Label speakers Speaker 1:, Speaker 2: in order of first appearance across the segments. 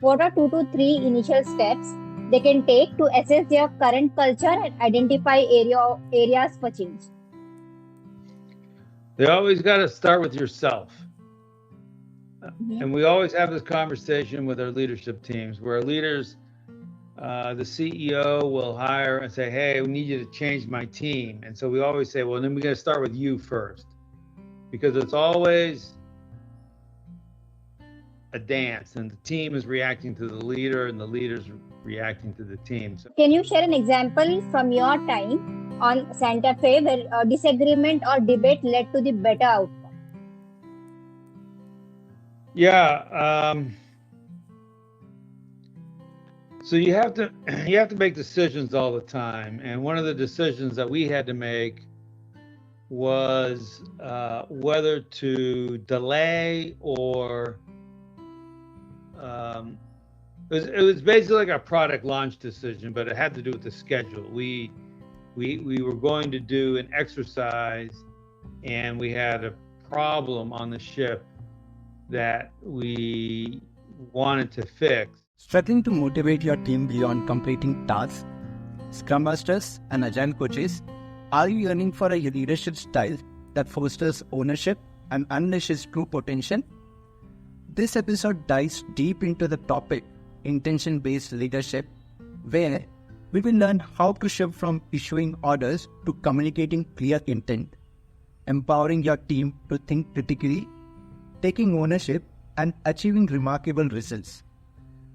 Speaker 1: What are 2 to 3 initial steps they can take to assess their current culture and identify areas for change?
Speaker 2: They always got to start with yourself.
Speaker 1: Mhm.
Speaker 2: And we always have this conversation with our leadership teams where leaders, the CEO will hire and say, hey, we need you to change my team. And so we always say, well, then we got to start with you first, because it's always a dance and the team is reacting to the leader and the leader's reacting to the team. So,
Speaker 1: Can you share an example from your time on Santa Fe where a disagreement or debate led to the better outcome?
Speaker 2: yeah. So you have to make decisions all the time. And one of the decisions that we had to make was whether to delay or it was basically like a product launch decision, but it had to do with the schedule. We were going to do an exercise, and we had a problem on the ship that we wanted to fix.
Speaker 3: Struggling to motivate your team beyond completing tasks? Scrum Masters and Agile coaches, are you yearning for a leadership style that fosters ownership and unleashes true potential? This episode dives deep into the topic intention-based leadership, where we will learn how to shift from issuing orders to communicating clear intent, empowering your team to think critically, taking ownership, and achieving remarkable results.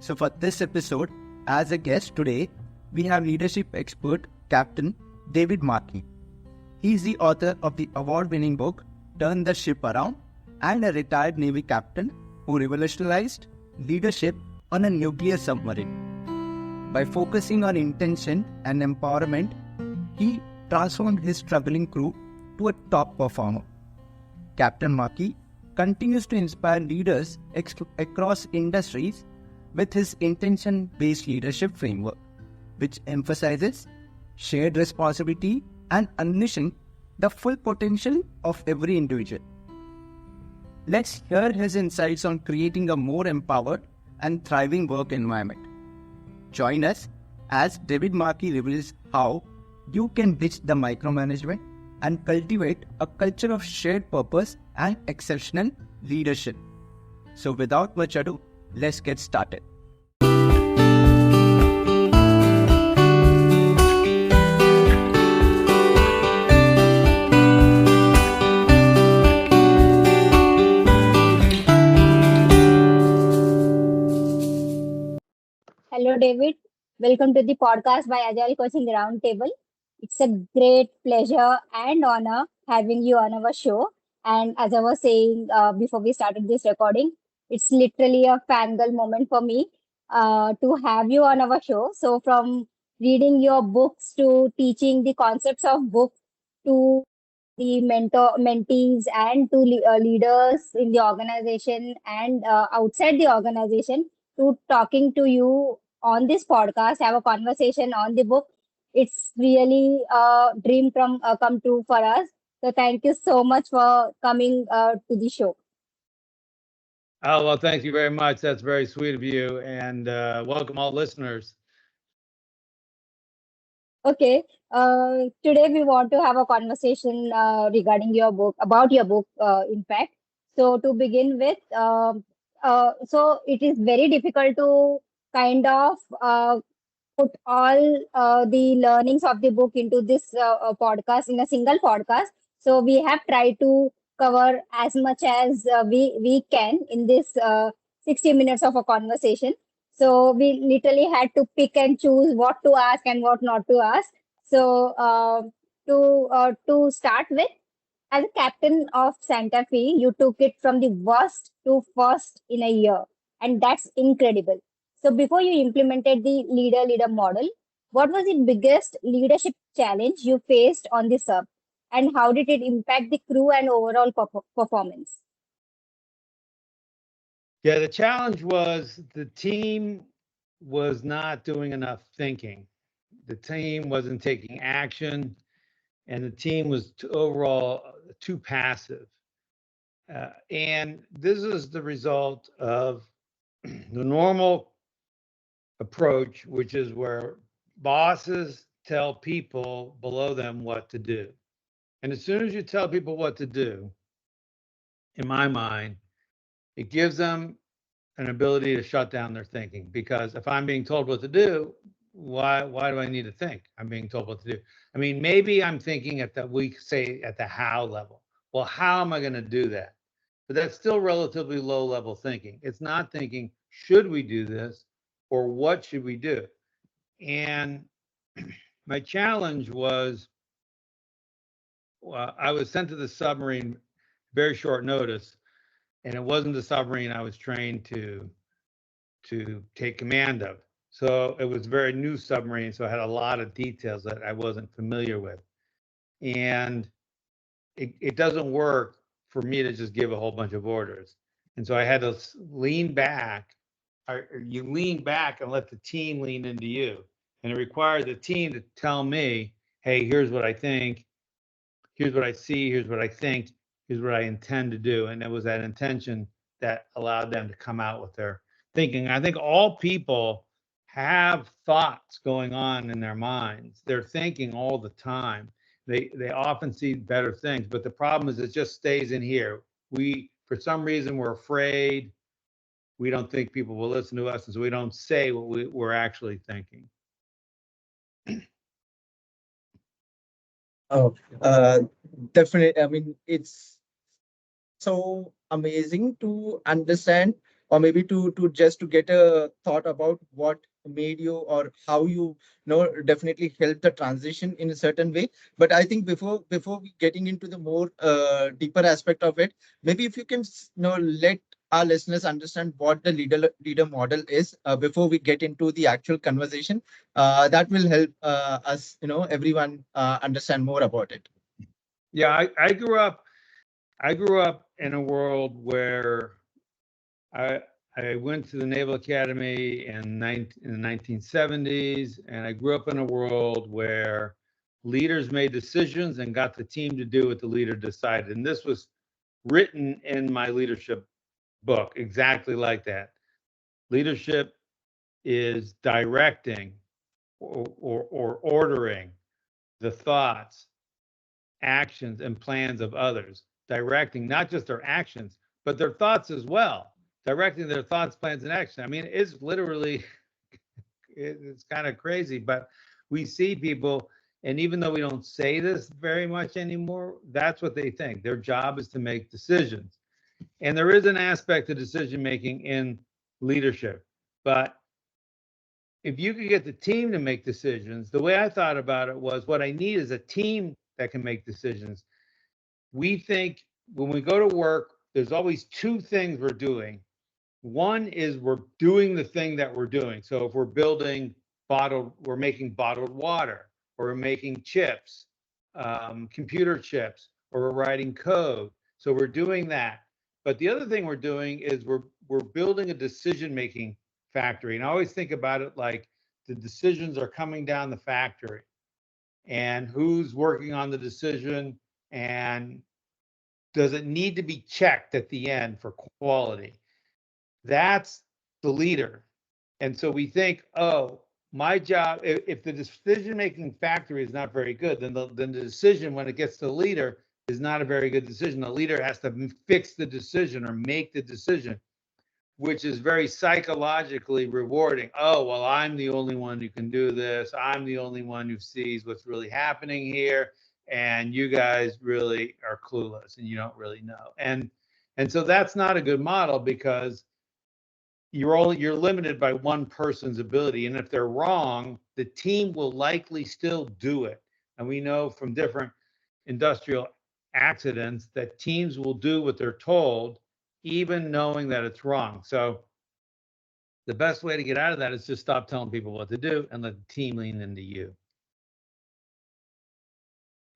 Speaker 3: So for this episode, as a guest today, we have leadership expert Captain David Marquet. He is the author of the award-winning book Turn the Ship Around and a retired Navy captain who revolutionized leadership on a nuclear submarine. By focusing on intention and empowerment, he transformed his struggling crew to a top performer. Captain Marquet continues to inspire leaders across industries with his intention-based leadership framework, which emphasizes shared responsibility and unleashing the full potential of every individual. Let's hear his insights on creating a more empowered and thriving work environment. Join us as David Marquet reveals how you can ditch the micromanagement and cultivate a culture of shared purpose and exceptional leadership. So without much ado, let's get started.
Speaker 1: Hello, David. Welcome to the podcast by Agile Coaching Roundtable. It's a great pleasure and honor having you on our show. And as I was saying before we started this recording, it's literally a fangirl moment for me to have you on our show. So, from reading your books to teaching the concepts of books to the mentees and to leaders in the organization and outside the organization to talking to you on this podcast, have a conversation on the book. It's really a dream come true for us. So thank you so much for coming to the show.
Speaker 2: Oh, well, thank you very much. That's very sweet of you. And welcome all listeners.
Speaker 1: Okay. Today we want to have a conversation regarding your book, about your book, in fact. So to begin with, so it is very difficult to kind of put all the learnings of the book into this podcast in a single podcast. So we have tried to cover as much as we can in this 60 minutes of a conversation. So we literally had to pick and choose what to ask and what not to ask. So to start with, as a captain of Santa Fe, you took it from the worst to first in a year, and that's incredible. So before you implemented the leader model, what was the biggest leadership challenge you faced on the sub, and how did it impact the crew and overall performance?
Speaker 2: Yeah, the challenge was the team was not doing enough thinking. The team wasn't taking action, and the team was overall too passive. And this is the result of the normal approach, which is where bosses tell people below them what to do. And as soon as you tell people what to do, in my mind, it gives them an ability to shut down their thinking. Because if I'm being told what to do, why do I need to think? I'm being told what to do. I mean, maybe I'm thinking at the, we say at the how level. Well, how am I going to do that? But that's still relatively low level thinking. It's not thinking, should we do this or what should we do? And my challenge was I was sent to the submarine very short notice, and it wasn't the submarine I was trained to take command of. So it was a very new submarine, so I had a lot of details that I wasn't familiar with. And it doesn't work for me to just give a whole bunch of orders. And so I had to lean back. You lean back and let the team lean into you. And it required the team to tell me, hey, here's what I think, here's what I see, here's what I think, here's what I intend to do. And it was that intention that allowed them to come out with their thinking. I think all people have thoughts going on in their minds. They're thinking all the time. They often see better things, but the problem is it just stays in here. We, for some reason, we're afraid. We don't think people will listen to us, and so we don't say what we're actually thinking.
Speaker 4: Oh, definitely. I mean, it's so amazing to understand, or maybe to just to get a thought about what made you or how you definitely help the transition in a certain way. But I think before we getting into the more deeper aspect of it, maybe if you can let our listeners understand what the leader model is before we get into the actual conversation, that will help us everyone understand more about it.
Speaker 2: Yeah, I grew up in a world where I I went to the Naval Academy in the 1970s, and I grew up in a world where leaders made decisions and got the team to do what the leader decided. And this was written in my leadership book, exactly like that. Leadership is directing or ordering the thoughts, actions, and plans of others, directing not just their actions, but their thoughts as well, directing their thoughts, plans, and actions. I mean, it's literally, it's kind of crazy, but we see people, and even though we don't say this very much anymore, that's what they think. Their job is to make decisions. And there is an aspect of decision making in leadership, but if you could get the team to make decisions, the way I thought about it was what I need is a team that can make decisions. We think when we go to work, there's always two things we're doing. One is we're doing the thing that we're doing. So if we're making bottled water, or we're making chips, computer chips, or we're writing code. So we're doing that. But the other thing we're doing is we're building a decision making factory. And I always think about it like the decisions are coming down the factory, and who's working on the decision, and does it need to be checked at the end for quality? That's the leader. And so we think, oh, my job, if the decision making factory is not very good, then the decision when it gets to the leader is not a very good decision. The leader has to fix the decision or make the decision, which is very psychologically rewarding. Oh, well, I'm the only one who can do this. I'm the only one who sees what's really happening here. And you guys really are clueless and you don't really know. And so that's not a good model, because you're limited by one person's ability. And if they're wrong, the team will likely still do it. And we know from different industrial accidents that teams will do what they're told, even knowing that it's wrong. So the best way to get out of that is just stop telling people what to do and let the team lean into you.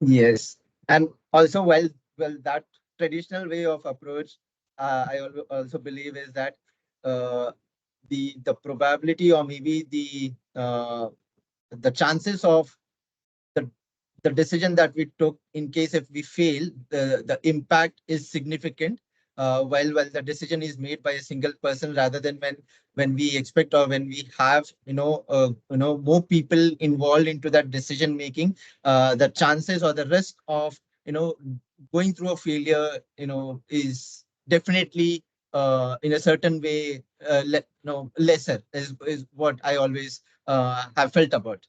Speaker 4: Yes, and also, well, that traditional way of approach, also believe is that uh, the probability, or maybe the chances of the the decision that we took, in case if we fail, the impact is significant. while the decision is made by a single person, rather than when we expect, or when we have more people involved into that decision making, the chances or the risk of going through a failure is definitely in a certain way lesser, is what I always have felt about.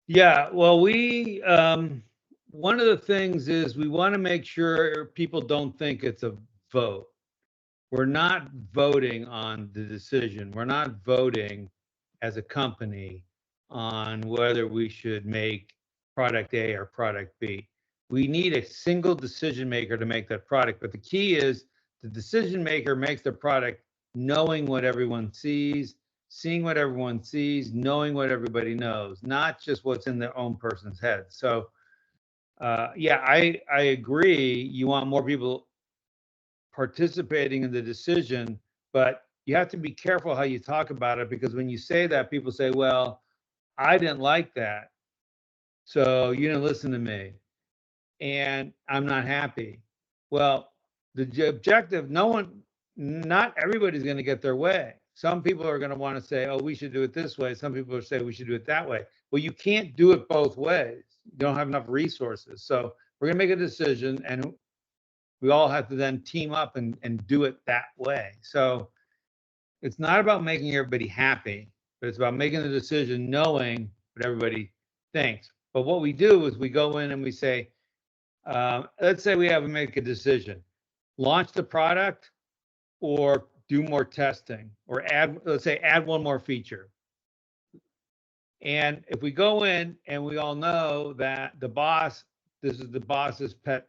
Speaker 2: Yeah, well, we one of the things is we want to make sure people don't think it's a vote. We're not voting on the decision. We're not voting as a company on whether we should make product A or product B. We need a single decision maker to make that product. But the key is the decision maker makes the product knowing what everyone sees, seeing what everyone sees, knowing what everybody knows, not just what's in their own person's head. So, yeah, I agree. You want more people participating in the decision, but you have to be careful how you talk about it, because when you say that, people say, well, I didn't like that, so you didn't listen to me, and I'm not happy. Well, the objective, not everybody's going to get their way. Some people are going to want to say, oh, we should do it this way. Some people are saying we should do it that way. Well, you can't do it both ways. You don't have enough resources. So we're going to make a decision, and we all have to then team up and do it that way. So it's not about making everybody happy, but it's about making the decision knowing what everybody thinks. But what we do is we go in and we say, let's say we have to make a decision, launch the product or do more testing, or let's say add one more feature. And if we go in and we all know that this is the boss's pet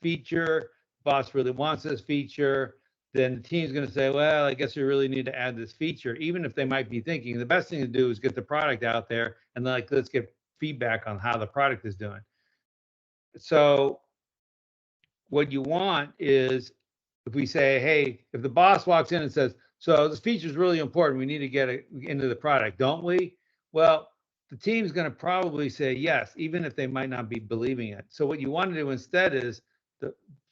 Speaker 2: feature, boss really wants this feature, then the team's going to say, well, I guess we really need to add this feature, even if they might be thinking the best thing to do is get the product out there and let's get feedback on how the product is doing. So what you want is, if we say, hey, if the boss walks in and says, so this feature is really important, we need to get it into the product, don't we? Well, the team's going to probably say yes, even if they might not be believing it. So what you want to do instead is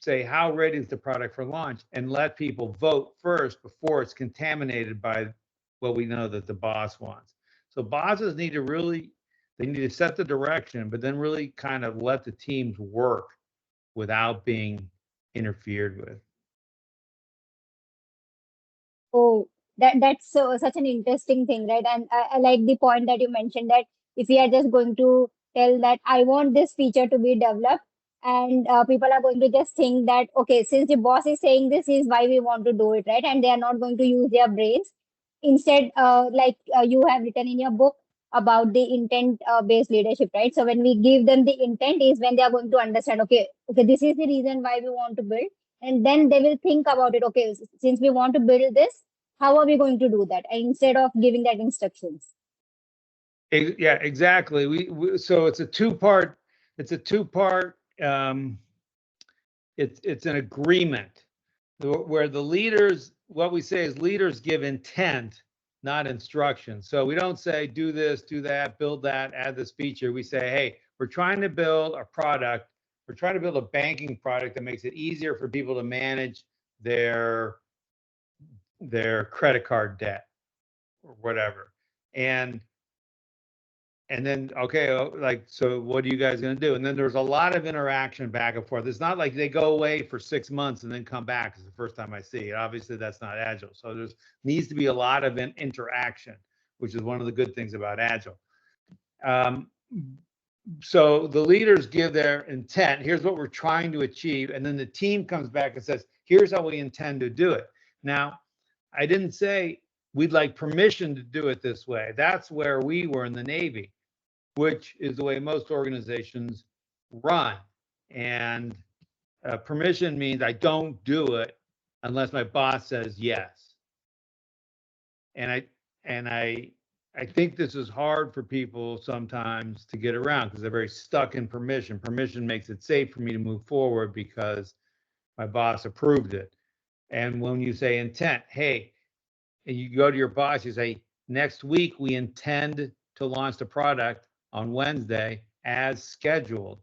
Speaker 2: say, how ready is the product for launch, and let people vote first before it's contaminated by what we know that the boss wants. So bosses need to set the direction, but then really kind of let the teams work without being interfered with.
Speaker 1: Oh, that's such an interesting thing, right? And I like the point that you mentioned, that if we are just going to tell that I want this feature to be developed, and people are going to just think that, okay, since the boss is saying this is why we want to do it, right? And they are not going to use their brains. Instead, you have written in your book about the intent based leadership, right? So when we give them the intent is when they are going to understand, okay, this is the reason why we want to build, and then they will think about it. Okay, since we want to build this, how are we going to do that? And instead of giving that instructions.
Speaker 2: Yeah, exactly. So it's a two-part. It's a two-part. It's an agreement where the leaders. What we say is leaders give intent, not instruction. So we don't say do this, do that, build that, add this feature. We say, hey, we're trying to build a product. We're trying to build a banking product that makes it easier for people to manage their credit card debt or whatever. And then, okay, so what are you guys going to do? And then there's a lot of interaction back and forth. It's not like they go away for 6 months and then come back. It's the first time I see it. Obviously, that's not Agile. So there's needs to be a lot of interaction, which is one of the good things about Agile. So the leaders give their intent. Here's what we're trying to achieve. And then the team comes back and says, here's how we intend to do it. Now, I didn't say we'd like permission to do it this way. That's where we were in the Navy, which is the way most organizations run. And permission means I don't do it unless my boss says yes. And I think this is hard for people sometimes to get around because they're very stuck in permission. Permission makes it safe for me to move forward because my boss approved it. And when you say intent, hey, and you go to your boss, you say, next week we intend to launch the product on Wednesday as scheduled.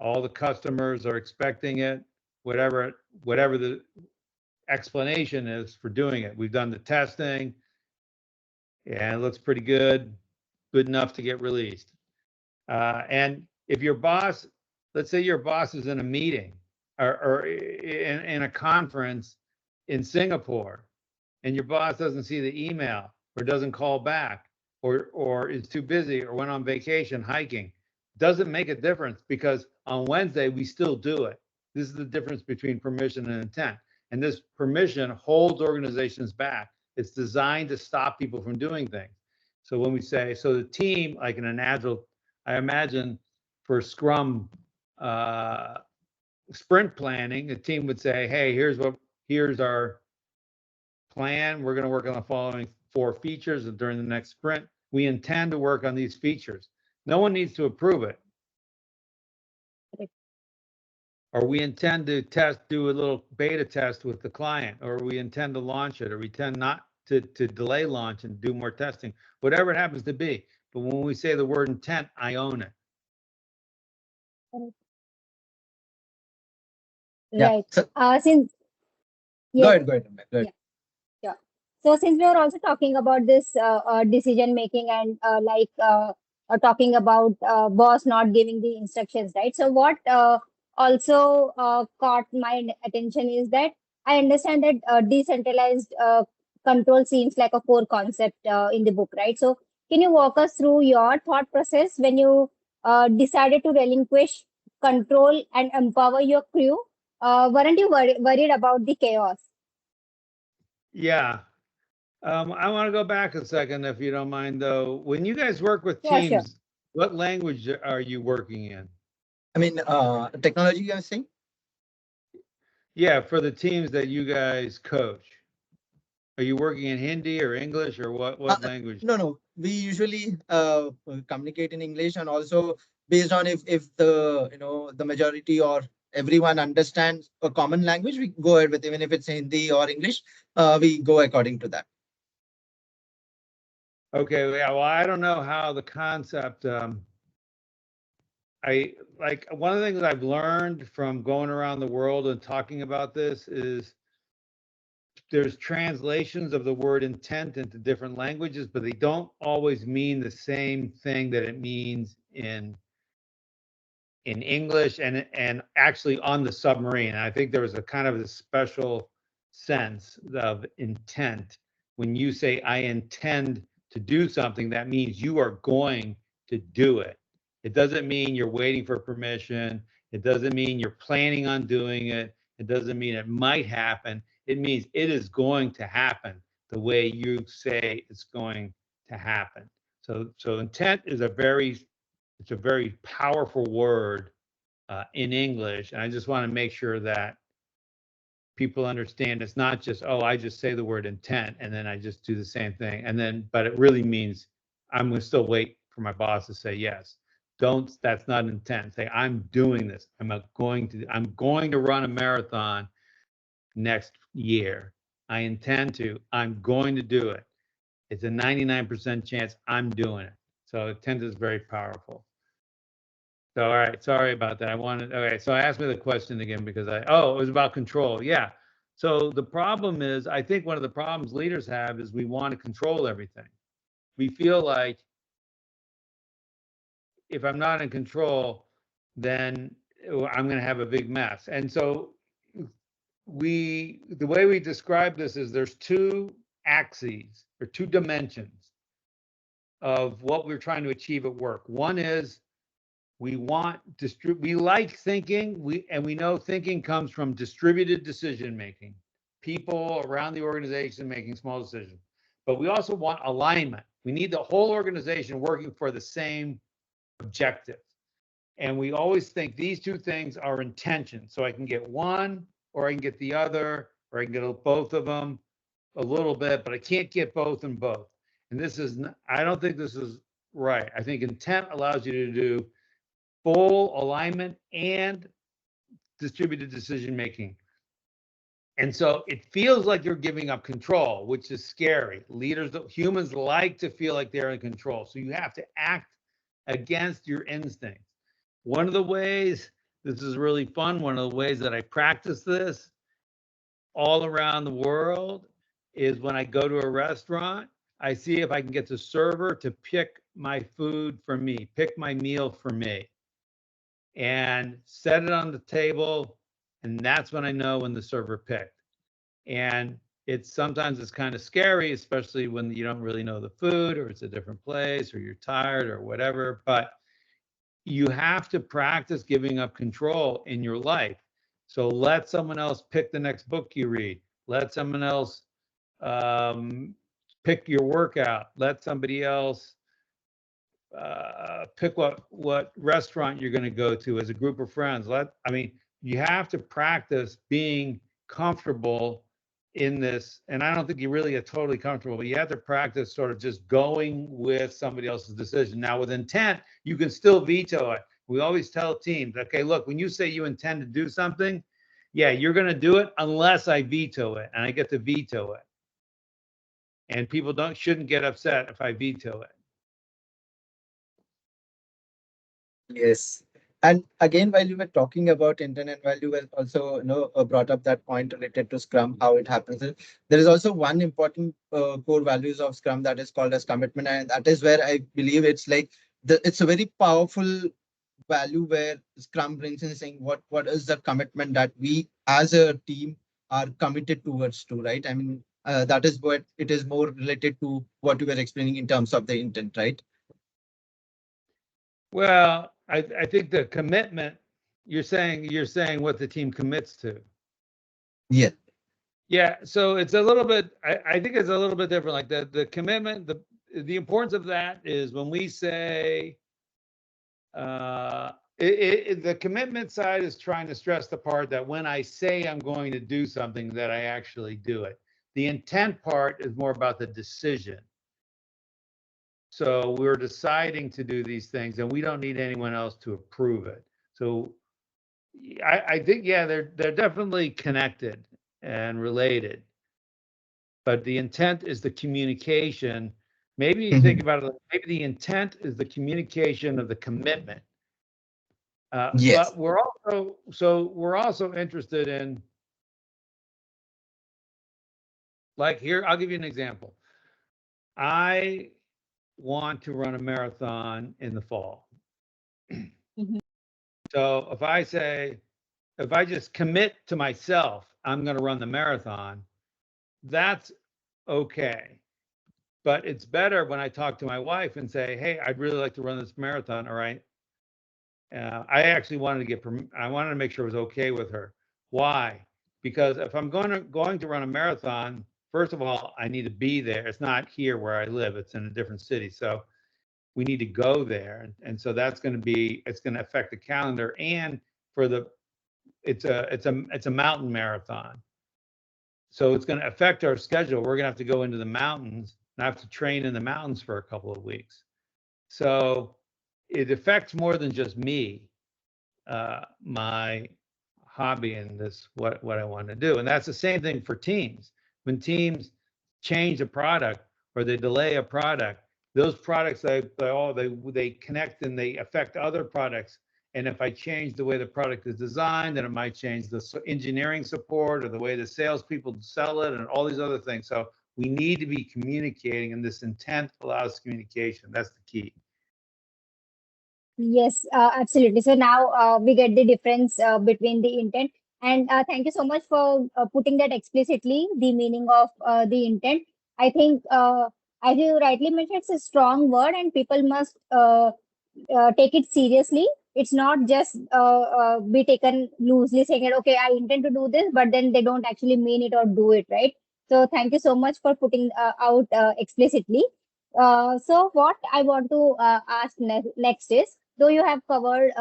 Speaker 2: All the customers are expecting it. whatever the explanation is for doing it. We've done the testing, and it looks pretty good enough to get released. And if your boss, let's say your boss is in a meeting or in a conference in Singapore, and your boss doesn't see the email or doesn't call back or is too busy or went on vacation hiking, doesn't make a difference, because on Wednesday we still do it. This is the difference between permission and intent. And this permission holds organizations back. It's designed to stop people from doing things. So when we say, so the team, like in an Agile, I imagine for Scrum sprint planning, the team would say, hey, here's our plan. We're going to work on the following 4 features during the next sprint. We intend to work on these features. No one needs to approve it. Or we intend to do a little beta test with the client, or we intend to launch it, or we tend not to delay launch and do more testing, whatever it happens to be. But when we say the word intent, I own it.
Speaker 1: Right.
Speaker 4: So,
Speaker 1: Since
Speaker 4: go
Speaker 1: yes,
Speaker 4: ahead. Go ahead.
Speaker 1: yeah. So since we are also talking about this decision making and talking about boss not giving the instructions, right? So what also caught my attention is that I understand that decentralized control seems like a core concept in the book, right? So can you walk us through your thought process when you decided to relinquish control and empower your crew? Weren't you worried about the chaos?
Speaker 2: Yeah. I want to go back a second, if you don't mind, though. When you guys work with
Speaker 1: Yeah, sure.
Speaker 2: teams, what language are you working in?
Speaker 4: I mean, technology, you're saying?
Speaker 2: Yeah, for the teams that you guys coach. Are you working in Hindi or English, or what language?
Speaker 4: No. We usually communicate in English, and also based on if the majority or everyone understands a common language, we go ahead with, even if it's Hindi or English, we go according to that.
Speaker 2: Okay, yeah, well, I don't know how the concept, I like, one of the things I've learned from going around the world and talking about this is there's translations of the word intent into different languages, but they don't always mean the same thing that it means in English and actually on the submarine. And I think there was a kind of a special sense of intent. When you say, I intend to do something, that means you are going to do it. It doesn't mean you're waiting for permission. It doesn't mean you're planning on doing it. It doesn't mean it might happen. It means it is going to happen the way you say it's going to happen. So intent is it's a very powerful word in English. And I just want to make sure that people understand it's not just, oh, I just say the word intent and then I just do the same thing. But it really means I'm going to still wait for my boss to say yes. That's not intent. Say, I'm doing this. I'm going to run a marathon next year. I'm going to do it. It's a 99% chance I'm doing it. So intent is very powerful. So, all right, sorry about that. Okay, so ask me the question again because it was about control. Yeah. So the problem is, I think one of the problems leaders have is we want to control everything. We feel like if I'm not in control, then I'm going to have a big mess. And so the way we describe this is there's 2 axes or 2 dimensions of what we're trying to achieve at work. One is we like thinking, we know thinking comes from distributed decision making, people around the organization making small decisions. But we also want alignment. We need the whole organization working for the same objective. And we always think these 2 things are in tension. So I can get one, or I can get the other, or I can get both of them a little bit, but I can't get both and both. And I don't think this is right. I think intent allows you to do full alignment and distributed decision making. And so it feels like you're giving up control, which is scary. Humans like to feel like they're in control. So you have to act against your instincts. One of the ways this is really fun. One of the ways that I practice this all around the world is when I go to a restaurant, I see if I can get the server to pick my food for me, pick my meal for me, and set it on the table. And that's when I know when the server picked. And sometimes it's kind of scary, especially when you don't really know the food, or it's a different place, or you're tired, or whatever. But you have to practice giving up control in your life. So let someone else pick the next book you read. Let someone else pick your workout. Let somebody else pick what restaurant you're going to go to as a group of friends. You have to practice being comfortable in this. And I don't think you really get totally comfortable, but you have to practice sort of just going with somebody else's decision. Now, with intent, you can still veto it. We always tell teams, okay, look, when you say you intend to do something, yeah, you're going to do it unless I veto it, and I get to veto it. And people shouldn't get upset if I veto it.
Speaker 4: Yes. And again, while you were talking about intent, and while you were also, brought up that point related to Scrum, how it happens, there is also one important core values of Scrum that is called as commitment, and that is where I believe it's like it's a very powerful value where Scrum brings in saying what is the commitment that we as a team are committed towards to, right? I mean, that is what it is more related to what you were explaining in terms of the intent, right?
Speaker 2: Well, I think the commitment, you're saying what the team commits to.
Speaker 4: Yeah.
Speaker 2: Yeah, so it's a little bit, I think it's a little bit different. Like the commitment, the importance of that is when we say, the commitment side is trying to stress the part that when I say I'm going to do something, that I actually do it. The intent part is more about the decision. So we're deciding to do these things, and we don't need anyone else to approve it. So I think, yeah, they're definitely connected and related. But the intent is the communication. Maybe you think about it, maybe the intent is the communication of the commitment.
Speaker 4: Yes.
Speaker 2: But we're also interested in, like, here, I'll give you an example. I want to run a marathon in the fall.
Speaker 1: Mhm.
Speaker 2: So if I just commit to myself, I'm going to run the marathon, that's okay. But it's better when I talk to my wife and say, hey, I'd really like to run this marathon. All right. I actually wanted to make sure it was okay with her. Why? Because if I'm going to run a marathon, first of all, I need to be there. It's not here where I live. It's in a different city. So we need to go there. And so it's going to affect the calendar. And it's a mountain marathon. So it's going to affect our schedule. We're going to have to go into the mountains and I have to train in the mountains for a couple of weeks. So it affects more than just me, my hobby and what I want to do. And that's the same thing for teams. When teams change a product or they delay a product, those products they connect and they affect other products. And if I change the way the product is designed, then it might change the engineering support or the way the salespeople sell it and all these other things. So we need to be communicating, and this intent allows communication. That's the key.
Speaker 1: Yes, absolutely. So now we get the difference between the intent. And thank you so much for putting that explicitly, the meaning of the intent. I think, as you rightly mentioned, it's a strong word and people must take it seriously. It's not just be taken loosely, saying that, okay, I intend to do this, but then they don't actually mean it or do it, right? So thank you so much for putting out explicitly. So what I want to ask next is, though you have covered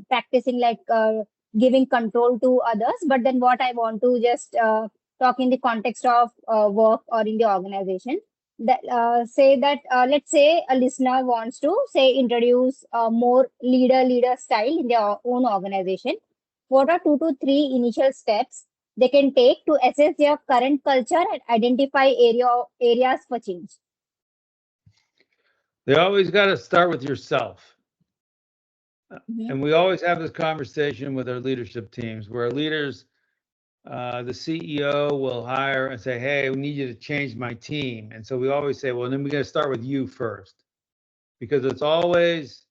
Speaker 1: practicing like giving control to others, but then what I want to just talk in the context of work or in the organization, that say that let's say a listener wants to say introduce more leader style in their own organization. What are 2 to 3 initial steps they can take to assess their current culture and identify areas for change?
Speaker 2: They always got to start with yourself.
Speaker 1: Mhm.
Speaker 2: and we always have this conversation with our leadership teams where leaders, the CEO will hire and say, hey, we need you to change my team. And so we always say, well, then we got to start with you first, because it's always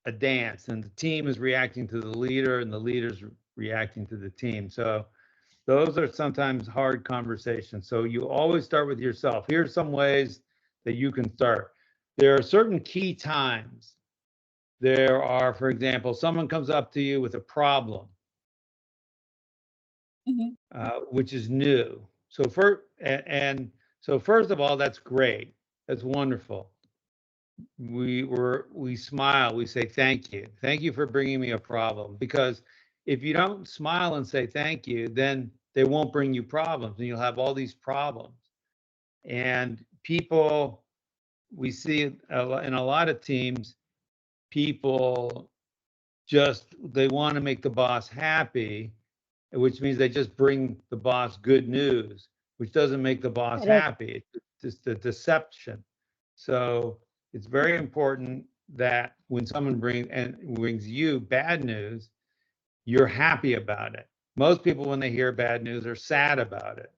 Speaker 2: a dance and the team is reacting to the leader and the leader's reacting to the team. So those are sometimes hard conversations. So you always start with yourself. Here's some ways that you can start. There are certain key times. There are, for example, someone comes up to you with a problem,
Speaker 1: Mhm.
Speaker 2: which is new. So first of all, that's great. That's wonderful. We smile. We say thank you for bringing me a problem. Because if you don't smile and say thank you, then they won't bring you problems, and you'll have all these problems. And people, we see in a lot of teams, people just they want to make the boss happy, which means they just bring the boss good news, which doesn't make the boss
Speaker 1: Correct.
Speaker 2: happy. It's just a deception. So it's very important that when someone brings you bad news, you're happy about it. Most people, when they hear bad news, are sad about it,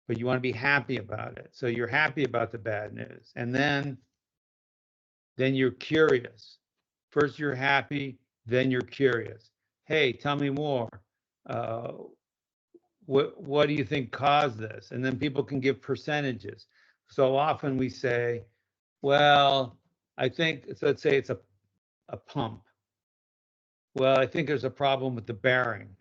Speaker 2: but you want to be happy about it. So you're happy about the bad news, and then you're curious. First, you're happy, then you're curious. Hey, tell me more. Uh, what do you think caused this? And then people can give percentages. So often we say, well, I think, so let's say it's a pump. Well, I think there's a problem with the bearing,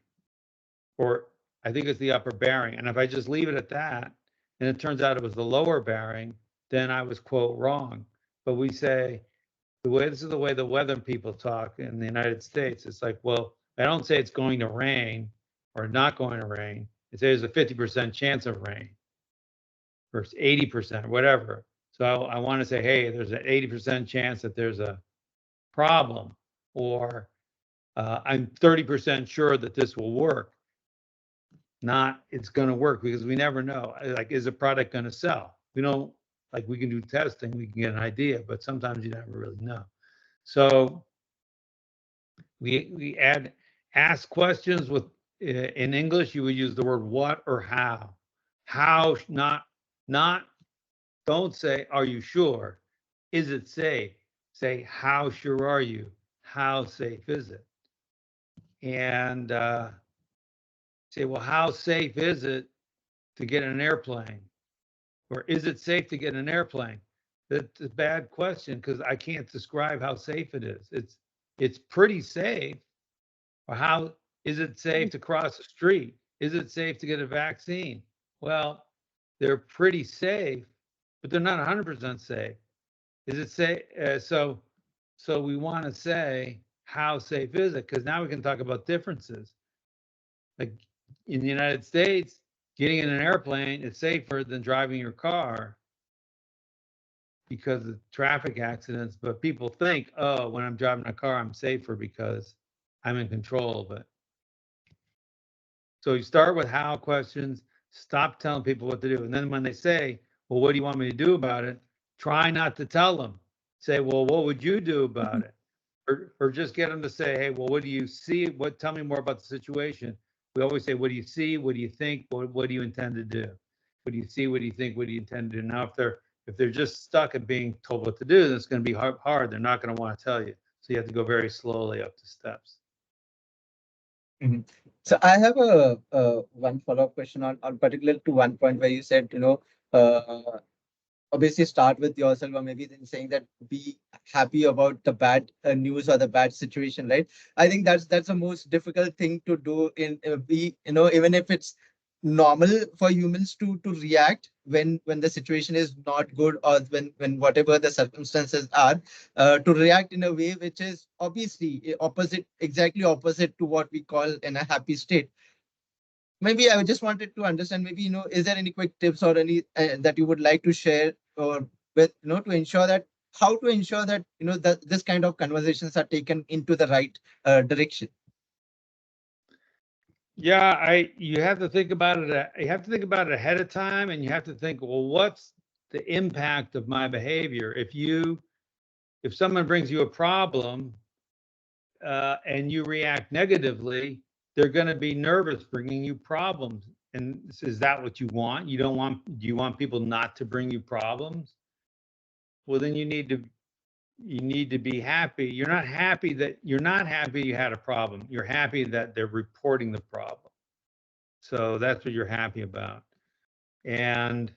Speaker 2: or I think it's the upper bearing. And if I just leave it at that, and it turns out it was the lower bearing, then I was, quote, wrong. But we say, this is the way the weather people talk in the United States. It's like, well, I don't say it's going to rain or not going to rain. It says there's a 50% chance of rain or 80%, whatever. So I want to say, hey, there's an 80% chance that there's a problem, or I'm 30% sure that this will work. Not it's going to work, because we never know. Like, is a product going to sell? We don't, like, we can do testing, we can get an idea, but sometimes you never really know. So we ask questions with, in English you would use the word what or how. How, not don't say are you sure? Is it safe? Say how sure are you? How safe is it? And say, well, how safe is it to get in an airplane? Or is it safe to get in an airplane? That's a bad question, because I can't describe how safe it is. It's pretty safe. Or how is it safe to cross the street? Is it safe to get a vaccine? Well, they're pretty safe, but they're not 100% safe. Is it safe? So we want to say, how safe is it? Because now we can talk about differences. Like in the United States, getting in an airplane is safer than driving your car because of traffic accidents. But people think, oh, when I'm driving a car, I'm safer because I'm in control of it. So you start with how questions, stop telling people what to do. And then when they say, well, what do you want me to do about it? Try not to tell them. Say, well, what would you do about it? Or just get them to say, hey, well, what do you see? Tell me more about the situation. We always say, what do you see? What do you think? What do you intend to do? What do you see? What do you think? What do you intend to do? Now, if they're just stuck at being told what to do, then it's going to be hard. They're not going to want to tell you. So you have to go very slowly up the steps.
Speaker 4: Mhm. So I have a one follow-up question on particular to one point where you said, uh, obviously start with yourself, or maybe then saying that be happy about the bad news or the bad situation, right? I think that's the most difficult thing to do in be, even if it's normal for humans to react when the situation is not good, or when whatever the circumstances are, to react in a way which is obviously opposite, exactly opposite to what we call in a happy state. Maybe I just wanted to understand, maybe, is there any quick tips or any that you would like to share, or with, to ensure that, how to ensure that, that this kind of conversations are taken into the right direction?
Speaker 2: Yeah, you have to think about it. You have to think about it ahead of time, and you have to think, well, what's the impact of my behavior? if someone brings you a problem and you react negatively, they're going to be nervous bringing you problems. And is that what you want? You don't want, do you want people not to bring you problems? Well, then you need to be happy. You're not happy you had a problem. You're happy that they're reporting the problem. So that's what you're happy about. And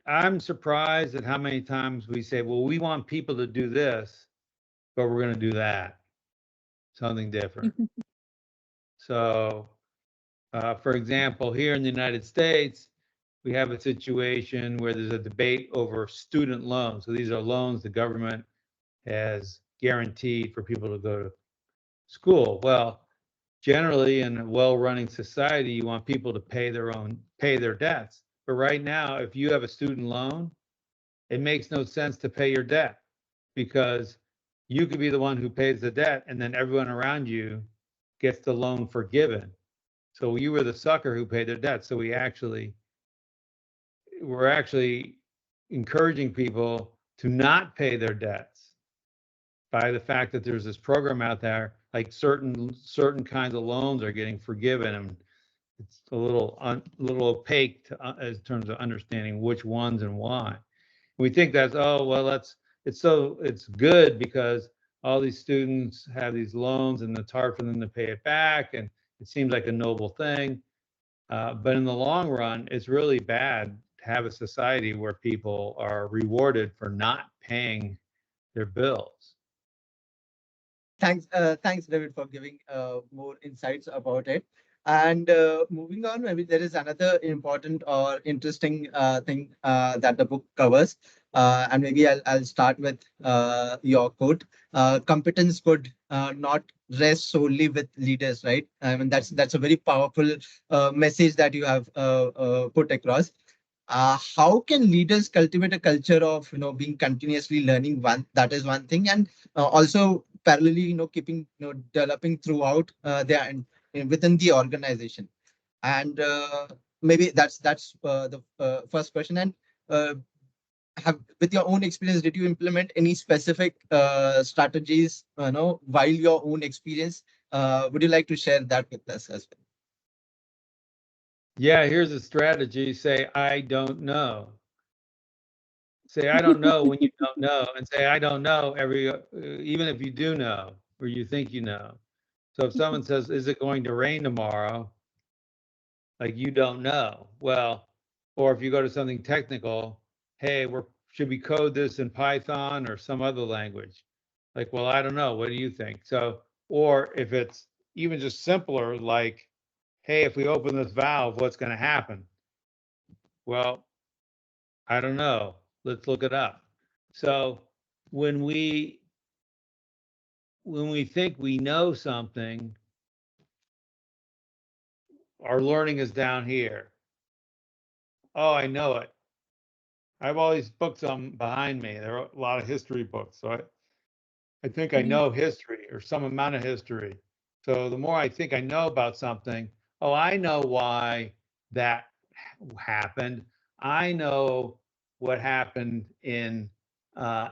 Speaker 2: I'm surprised at how many times we say, well, we want people to do this, but we're going to do that, something different. So, for example, here in the United States, we have a situation where there's a debate over student loans. So these are loans the government has guaranteed for people to go to school. Well, generally in a well-running society, you want people to pay their debts. But right now, if you have a student loan, it makes no sense to pay your debt, because you could be the one who pays the debt and then everyone around you gets the loan forgiven. So you were the sucker who paid their debt. So we're actually encouraging people to not pay their debts by the fact that there's this program out there, like certain kinds of loans are getting forgiven, and it's a little opaque in terms of understanding which ones and why. We think that's, oh well, it's good because all these students have these loans and it's hard for them to pay it back, and it seems like a noble thing. But in the long run, it's really bad to have a society where people are rewarded for not paying their bills.
Speaker 4: Thanks, David, for giving more insights about it. And moving on, maybe there is another important or interesting thing that the book covers. And maybe I'll start with your quote. Competence could not rest solely with leaders, right? I mean, that's a very powerful message that you have put across. How can leaders cultivate a culture of being continuously learning? That is one thing, and also parallelly keeping developing throughout within the organization. And maybe that's the first question. And have, with your own experience, did you implement any specific strategies while your own experience? Would you like to share that with us as well?
Speaker 2: Yeah, here's a strategy. Say, I don't know. Say, I don't know when you don't know, and say, I don't know even if you do know, or you think you know. So if someone says, is it going to rain tomorrow? Like, you don't know. Well, or if you go to something technical, hey, should we code this in Python or some other language? Like, well, I don't know. What do you think? So, or if it's even just simpler, like, hey, if we open this valve, what's going to happen? Well, I don't know. Let's look it up. So when we think we know something, our learning is down here. Oh, I know it. I have all these books behind me. There are a lot of history books. So I think I know history or some amount of history. So the more I think I know about something, oh, I know why that happened. I know what happened in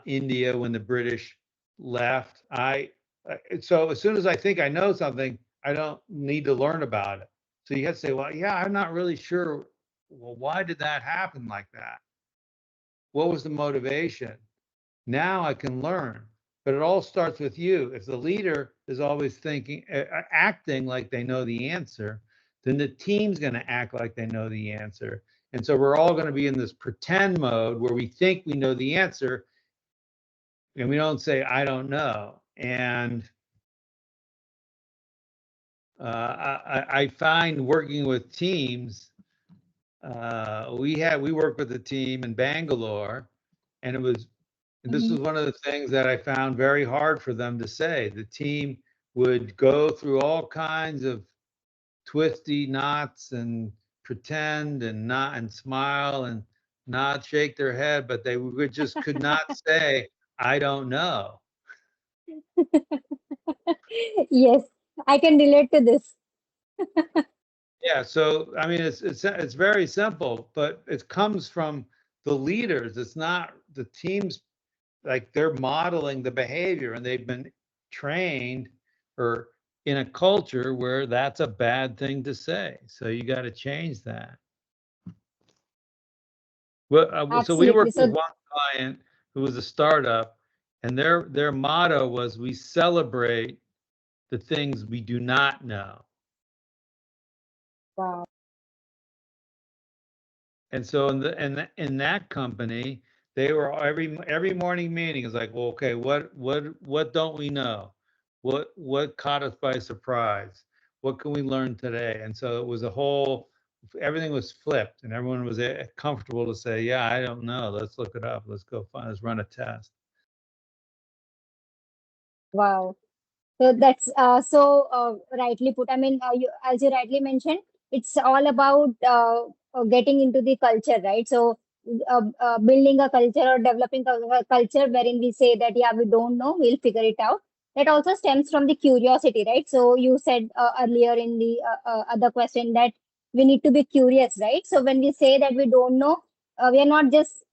Speaker 2: India when the British left. So as soon as I think I know something, I don't need to learn about it. So you have to say, well, yeah, I'm not really sure. Well, why did that happen like that? What was the motivation? Now I can learn. But it all starts with you. If the leader is always acting like they know the answer, then the team's going to act like they know the answer. And so we're all going to be in this pretend mode where we think we know the answer and we don't say, I don't know. And I find working with teams, we worked with a team in Bangalore, and this was one of the things that I found very hard for them to say. The team would go through all kinds of twisty knots and pretend and not and smile and not shake their head, but they could not say, I don't know.
Speaker 1: Yes, I can relate to this.
Speaker 2: Yeah, so I mean, it's very simple, but it comes from the leaders. It's not the teams. like they're modeling the behavior, and they've been trained or in a culture where that's a bad thing to say. So you got to change that. Well, so we
Speaker 1: Absolutely.
Speaker 2: worked with
Speaker 1: So
Speaker 2: one client who was a startup, and their motto was, "We celebrate the things we do not know."
Speaker 1: wow.
Speaker 2: And so in that company, they were every morning meeting is like, well, okay, what don't we know? What caught us by surprise? What can we learn today? And so it was a whole, everything was flipped, and everyone was comfortable to say, yeah, I don't know. Let's look it up. Let's run a test.
Speaker 1: Wow. So that's rightly put. I mean, as you rightly mentioned, it's all about getting into the culture, right? So building a culture or developing a culture wherein we say that, yeah, we don't know, we'll figure it out. That also stems from the curiosity, right? So you said earlier in the other question that we need to be curious, right? So when we say that we don't know, we are not just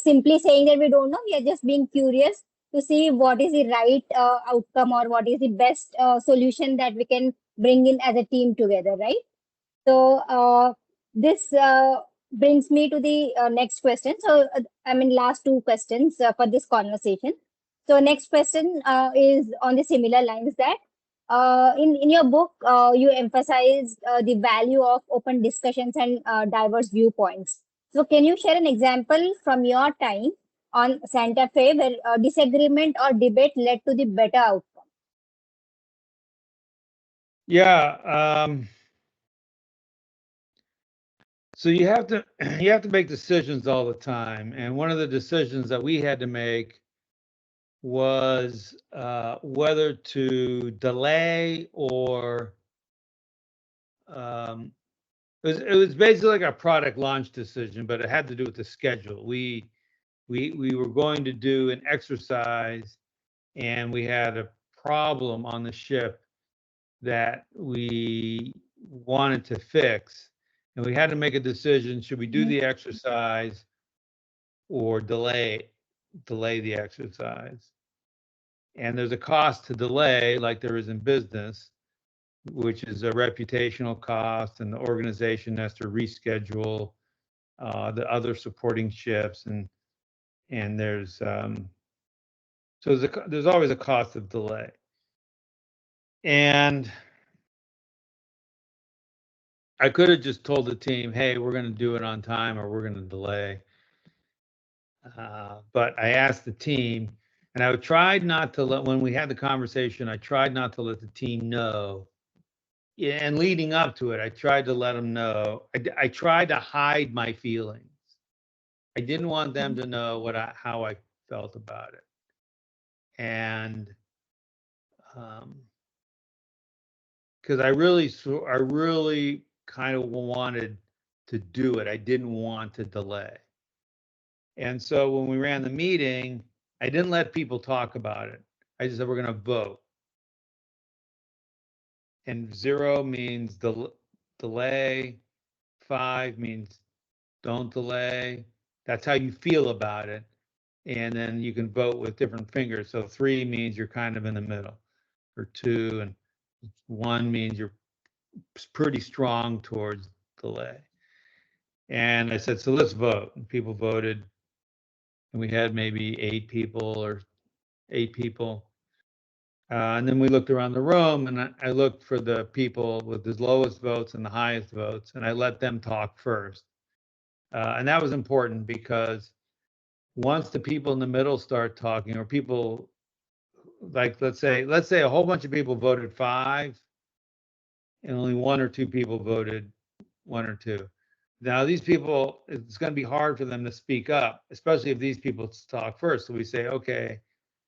Speaker 1: simply saying that we don't know, we are just being curious to see what is the right outcome or what is the best solution that we can bring in as a team together, right? So this brings me to the next question. So I mean, last two questions for this conversation. So next question is on the similar lines that in your book, you emphasize the value of open discussions and diverse viewpoints. So can you share an example from your time on Santa Fe where disagreement or debate led to the better outcome?
Speaker 2: Yeah. So you have to you have to make decisions all the time, and one of the decisions that we had to make was whether to delay or it was basically like a product launch decision, but it had to do with the schedule. We were going to do an exercise, and we had a problem on the ship that we wanted to fix, and we had to make a decision: should we do
Speaker 1: Mhm.
Speaker 2: the exercise or delay the exercise? And there's a cost to delay, like there is in business, which is a reputational cost, and the organization has to reschedule the other supporting ships, and there's always a cost of delay. And I could have just told the team, hey, we're going to do it on time or we're going to delay. But I asked the team, and I tried not to when we had the conversation, I tried not to let the team know. Yeah, and leading up to it, I tried to let them know. I tried to hide my feelings. I didn't want them to know how I felt about it. And because I really kind of wanted to do it. I didn't want to delay. And so when we ran the meeting, I didn't let people talk about it. I just said, we're going to vote. And 0 means delay, 5 means don't delay. That's how you feel about it. And then you can vote with different fingers. So 3 means you're kind of in the middle, or 2, and 1 means you're pretty strong towards delay. And I said, so let's vote. And people voted, and we had maybe 8 people. And then we looked around the room, and I looked for the people with the lowest votes and the highest votes, and I let them talk first. And that was important because once the people in the middle start talking, or people like, let's say a whole bunch of people voted 5, and only 1 or 2 people voted 1 or 2. Now these people, it's going to be hard for them to speak up, especially if these people talk first. So we say, okay,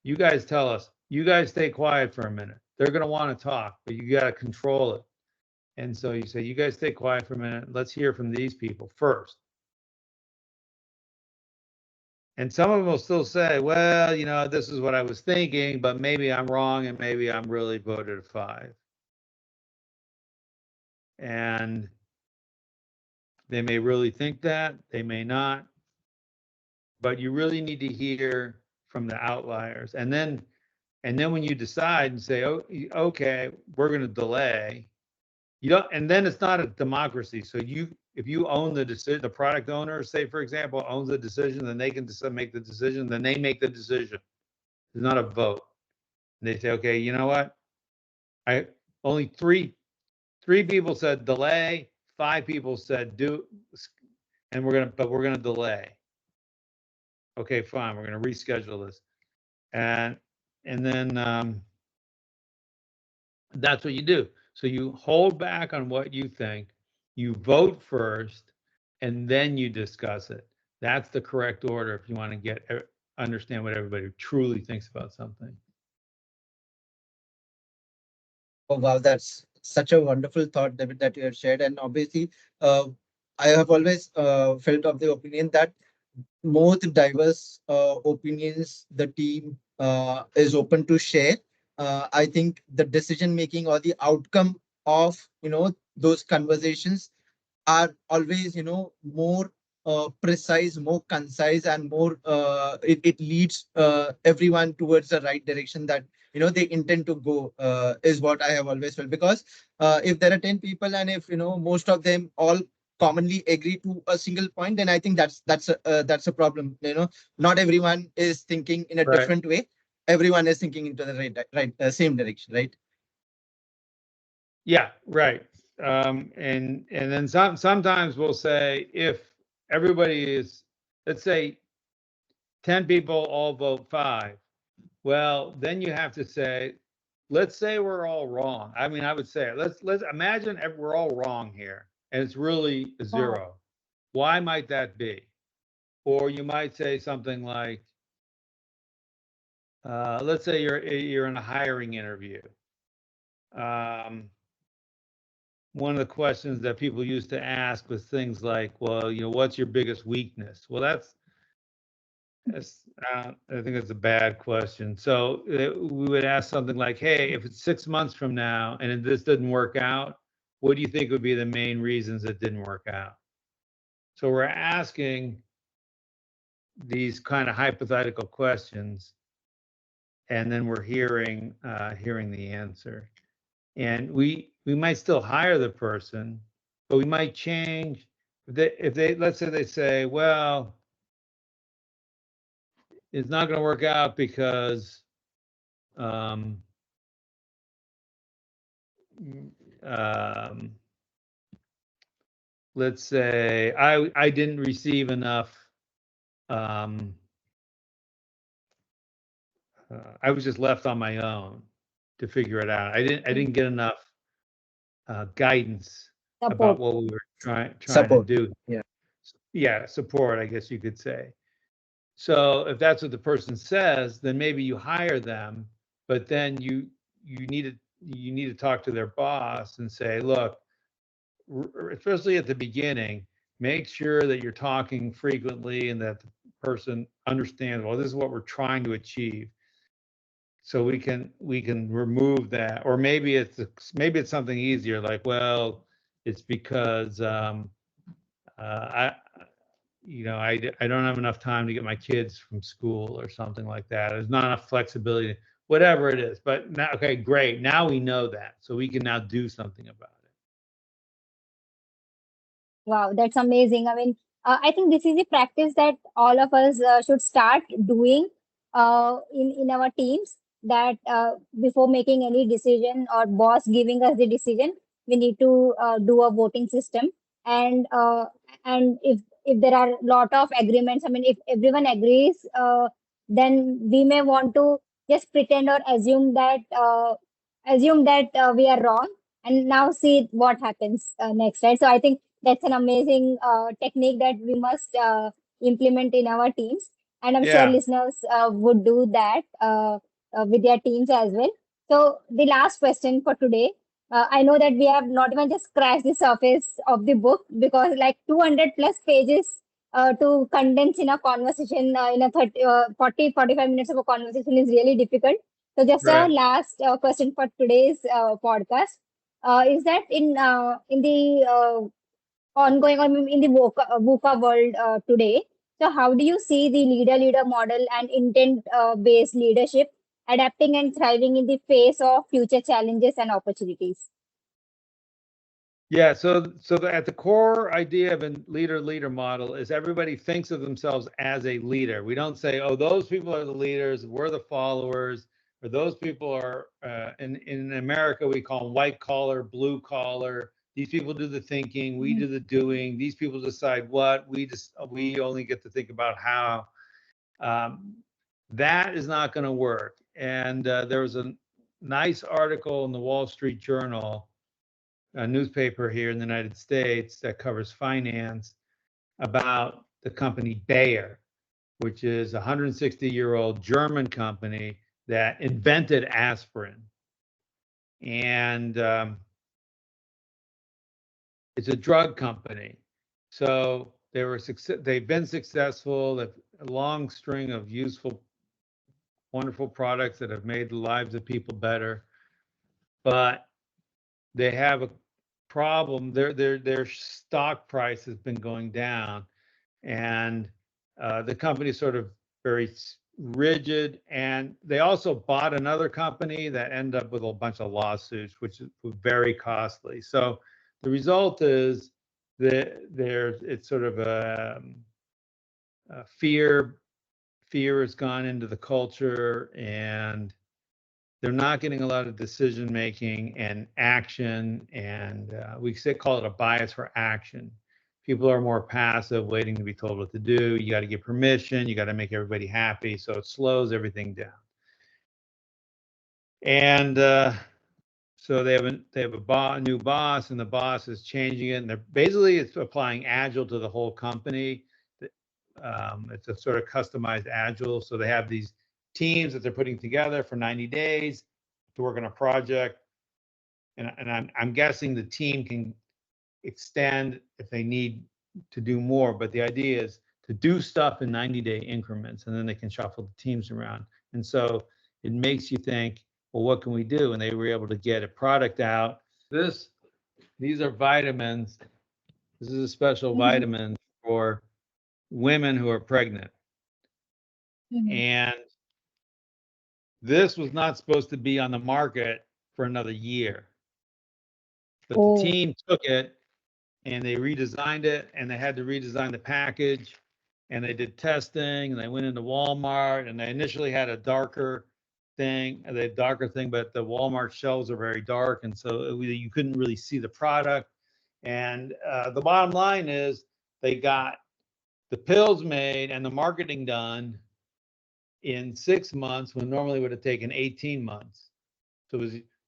Speaker 2: you guys tell us. You guys stay quiet for a minute. They're going to want to talk, but you got to control it. And so you say, you guys stay quiet for a minute. Let's hear from these people first. And some of them will still say, well, this is what I was thinking, but maybe I'm wrong, and maybe I'm really voted a 5. And they may really think that, they may not, but you really need to hear from the outliers. And then when you decide and say, oh, okay, we're going to delay, you don't, and then it's not a democracy. So if you own the decision, the product owner, say, for example, owns the decision, then they can make the decision, then they make the decision. There's not a vote. And they say, okay, you know what? Only three people said delay, 5 people said do, and we're gonna delay. Okay, fine, we're gonna reschedule this. And then that's what you do. So you hold back on what you think, you vote first, and then you discuss it. That's the correct order if you want to understand what everybody truly thinks about something.
Speaker 4: Oh, wow, that's such a wonderful thought, David, that you have shared. And obviously, I have always felt of the opinion that more diverse opinions the team is open to share. I think the decision making or the outcome of those conversations are always more precise, more concise, and more it leads everyone towards the right direction that they intend to go, is what I have always felt. Because if there are 10 people and if most of them all commonly agree to a single point, then I think that's a problem. Not everyone is thinking in a different way. Everyone is thinking into the same direction, right?
Speaker 2: Yeah, right. And then sometimes we'll say, if everybody is, let's say 10 people all vote 5, well, then you have to say, let's say we're all wrong. I mean, I would say, let's imagine we're all wrong here and it's really a 0. Why might that be? Or you might say something like, let's say you're in a hiring interview. One of the questions that people used to ask was things like, well, what's your biggest weakness? Well, that's I think it's a bad question. So we would ask something like, hey, if it's 6 months from now and this didn't work out, what do you think would be the main reasons it didn't work out? So we're asking these kind of hypothetical questions, and then we're hearing the answer. And we might still hire the person, but we might change. If they let's say they say, well, it's not going to work out because um, let's say I didn't receive enough. I was just left on my own to figure it out. I didn't get enough guidance about what we were trying to do. Yeah, support, I guess you could say. So if that's what the person says, then maybe you hire them, but then you need to talk to their boss and say, look, especially at the beginning, make sure that you're talking frequently and that the person understands, well, this is what we're trying to achieve. So we can remove that. Or maybe it's something easier, like, well, it's because I don't have enough time to get my kids from school or something like that. There's not enough flexibility, whatever it is. But now, okay, great. Now we know that, so we can now do something about it.
Speaker 1: Wow, that's amazing. I mean, I think this is a practice that all of us should start doing in our teams. That before making any decision or boss giving us the decision, we need to do a voting system. And if there are a lot of agreements, I mean, if everyone agrees, then we may want to just pretend or assume that we are wrong, and now see what happens next, right? So I think that's an amazing technique that we must implement in our teams. And I'm sure listeners would do that with their teams as well. So the last question for today. I know that we have not even just scratched the surface of the book, because like 200 plus pages to condense in a conversation, in a 45 minutes of a conversation is really difficult. So just a last question for today's podcast is that in the ongoing, or in the Vuca world today, So how do you see the leader model and intent-based leadership adapting and thriving in the face of future challenges and opportunities?
Speaker 2: Yeah, at the core idea of a leader model is everybody thinks of themselves as a leader. We don't say, oh, those people are the leaders, we're the followers, or those people are in America we call them white collar, blue collar. These people do the thinking, we do the doing. These people decide what, we only get to think about how. That is not going to work. And there was a nice article in the Wall Street Journal, a newspaper here in the United States that covers finance, about the company Bayer, which is a 160-year-old German company that invented aspirin. And it's a drug company. So they've been successful. They've a long string of useful, wonderful products that have made the lives of people better. But they have a problem. Their stock price has been going down, and the company is sort of very rigid. And they also bought another company that ended up with a bunch of lawsuits, which is very costly. So the result is that it's sort of a fear has gone into the culture, and they're not getting a lot of decision making and action, and we call it a bias for action. People are more passive, waiting to be told what to do. You got to get permission. You got to make everybody happy, so it slows everything down. And so they have a new boss, and the boss is changing it, and it's applying Agile to the whole company. It's a sort of customized Agile, so they have these teams that they're putting together for 90 days to work on a project, and I'm guessing the team can extend if they need to do more, but the idea is to do stuff in 90-day increments, and then they can shuffle the teams around. And so it makes you think, well, what can we do? And they were able to get a product out. These are vitamins. This is a special vitamin for women who are pregnant. And this was not supposed to be on the market for another year. But the team took it and they redesigned it, and they had to redesign the package, and they did testing, and they went into Walmart, and they initially had a darker thing, but the Walmart shelves are very dark, and so you couldn't really see the product. And the bottom line is they got the pills made and the marketing done in 6 months when normally would have taken 18 months. So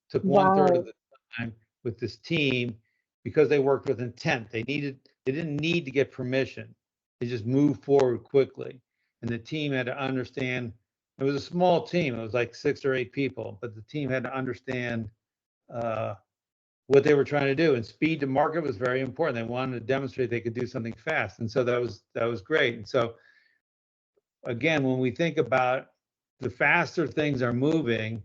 Speaker 2: took 1/3 of the time with this team, because they worked with intent. They didn't need to get permission. They just moved forward quickly. And the team had to understand, it was a small team. It was like 6 or 8 people, but the team had to understand what they were trying to do. And speed to market was very important. They wanted to demonstrate they could do something fast. And so that was great. And so again, when we think about the faster things are moving,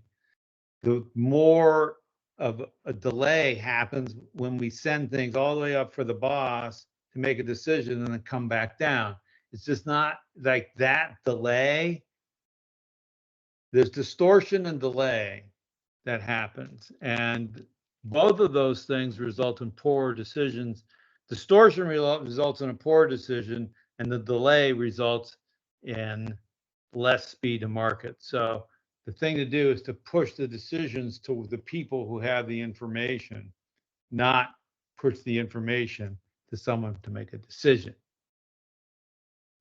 Speaker 2: the more of a delay happens when we send things all the way up for the boss to make a decision and then come back down. It's just not like that delay. There's distortion and delay that happens. And both of those things result in poor decisions. Distortion results in a poor decision, and the delay results in less speed to market. So the thing to do is to push the decisions to the people who have the information, not push the information to someone to make a decision.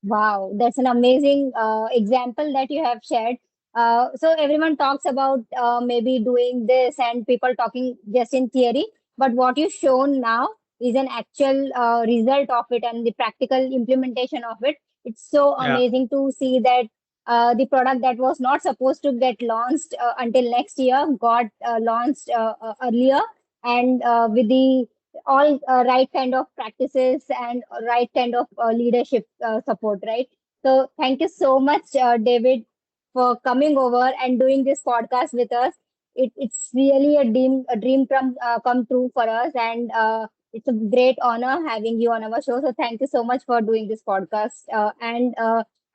Speaker 1: Wow, that's an amazing example that you have shared. So everyone talks about maybe doing this and people talking just in theory, but what you've shown now is an actual result of it and the practical implementation of it. It's so amazing to see that the product that was not supposed to get launched until next year got launched earlier, and with the all right kind of practices and right kind of leadership support, right? So thank you so much, David, for coming over and doing this podcast with us. It's really a dream come true for us, and It's a great honor having you on our show. So thank you so much for doing this podcast. And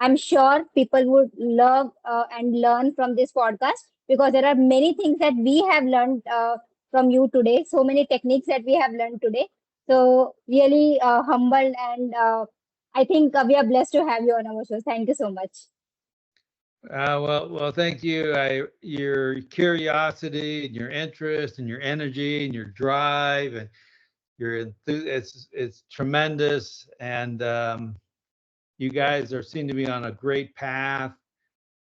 Speaker 1: I'm sure people would love and learn from this podcast because there are many things that we have learned from you today. So many techniques that we have learned today. So really humbled and I think we are blessed to have you on our show. Thank you so much.
Speaker 2: Well, thank you. Your curiosity and your interest and your energy and your drive and your it's tremendous. And you guys seem to be on a great path.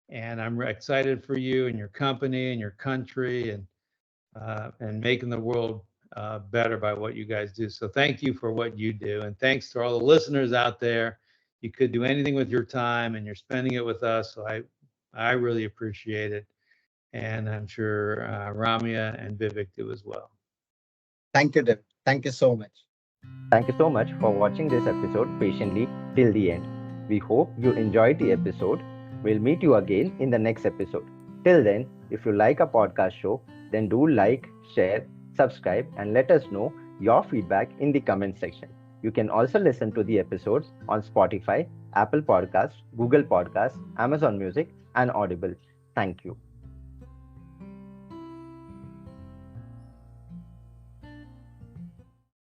Speaker 2: And I'm excited for you and your company and your country and making the world better by what you guys do. So thank you for what you do, and thanks to all the listeners out there. You could do anything with your time, and you're spending it with us. So I really appreciate it, and I'm sure Ramya and Vivek do as well.
Speaker 4: Thank you, David. Thank you so much.
Speaker 5: Thank you so much for watching this episode patiently till the end. We hope you enjoyed the episode. We'll meet you again in the next episode. Till then, if you like our podcast show, then do like, share, subscribe, and let us know your feedback in the comment section. You can also listen to the episodes on Spotify, Apple Podcasts, Google Podcasts, Amazon Music, and Audible. Thank you.